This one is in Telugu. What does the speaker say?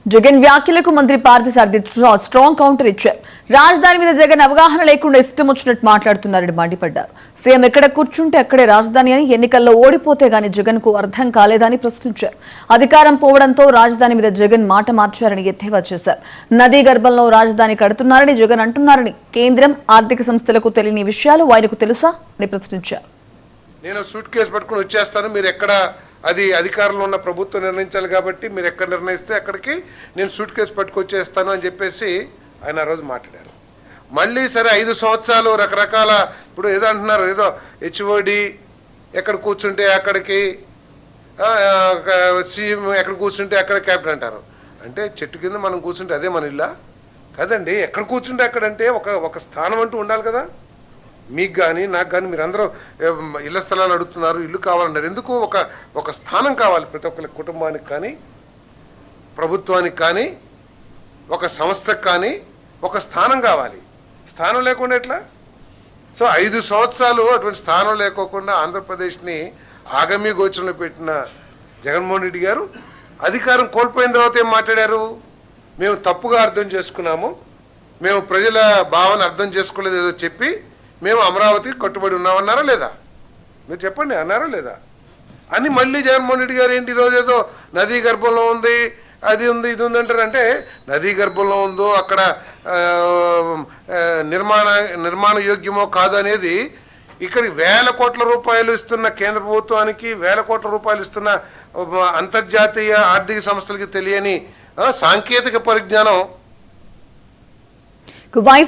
జగన్ వ్యాఖ్యలకు మంత్రి పార్థసారథి స్ట్రాంగ్ కౌంటర్ ఇచ్చారు. రాజధాని మీద జగన్ అవగాహన లేకుండా ఇష్టం వచ్చినట్టు మాట్లాడుతున్నారని మండిపడ్డారు. సీఎం ఎక్కడ కూర్చుంటే అక్కడే రాజధాని అని, ఎన్నికల్లో ఓడిపోతే గానీ జగన్ కు అర్థం కాలేదని ప్రశ్నించారు. అధికారం పోవడంతో రాజధాని మీద జగన్ మాట మార్చారని ఎద్దేవా చేశారు. నదీ గర్భంలో రాజధాని కడుతున్నారని జగన్ అంటున్నారని, కేంద్రం ఆర్థిక సంస్థలకు తెలియని విషయాలు ఆయనకు తెలుసా అని ప్రశ్నించారు. నేను సూట్ కేసు పట్టుకుని వచ్చేస్తాను, మీరు ఎక్కడ అది అధికారంలో ఉన్న ప్రభుత్వం నిర్ణయించాలి కాబట్టి మీరు ఎక్కడ నిర్ణయిస్తే అక్కడికి నేను సూట్ కేసు పట్టుకొచ్చేస్తాను అని చెప్పేసి ఆయన ఆ రోజు మాట్లాడారు. మళ్ళీ సరే 5 సంవత్సరాలు రకరకాల ఇప్పుడు ఏదో అంటున్నారు, ఏదో హెచ్ఓడి ఎక్కడ కూర్చుంటే అక్కడికి, సీఎం ఎక్కడ కూర్చుంటే అక్కడ క్యాప్టెన్ అంటారు. అంటే చెట్టు కింద మనం కూర్చుంటే అదే మన ఇల్లా కదండి. ఎక్కడ కూర్చుంటే అక్కడంటే ఒక స్థానం అంటూ ఉండాలి కదా. మీకు కానీ నాకు కానీ మీరందరూ ఇళ్ల స్థలాలు అడుగుతున్నారు, ఇల్లు కావాలన్నారు. ఎందుకు ఒక స్థానం కావాలి ప్రతి ఒక్కరి కుటుంబానికి కానీ, ప్రభుత్వానికి కానీ, ఒక సంస్థకు కానీ ఒక స్థానం కావాలి. స్థానం లేకుండా ఎట్లా? సో 5 సంవత్సరాలు అటువంటి స్థానం లేకోకుండా ఆంధ్రప్రదేశ్ని ఆగమ్య గోచరంలో పెట్టిన జగన్మోహన్ రెడ్డి గారు అధికారం కోల్పోయిన తర్వాత ఏం మాట్లాడారు? మేము తప్పుగా అర్థం చేసుకున్నాము, మేము ప్రజల భావన అర్థం చేసుకోలేదు ఏదో చెప్పి మేము అమరావతికి కట్టుబడి ఉన్నామన్నారా లేదా? మీరు చెప్పండి, అన్నారా లేదా అని. మళ్ళీ జగన్మోహన్ రెడ్డి గారు ఏంటి ఈరోజు ఏదో నదీ గర్భంలో ఉంది, అది ఉంది, ఇది ఉంది అంటారు. అంటే నదీ గర్భంలో ఉందో అక్కడ నిర్మాణ యోగ్యమో కాదు అనేది ఇక్కడికి వేల కోట్ల రూపాయలు ఇస్తున్న కేంద్ర ప్రభుత్వానికి, వేల కోట్ల రూపాయలు ఇస్తున్న అంతర్జాతీయ ఆర్థిక సంస్థలకి తెలియని సాంకేతిక పరిజ్ఞానం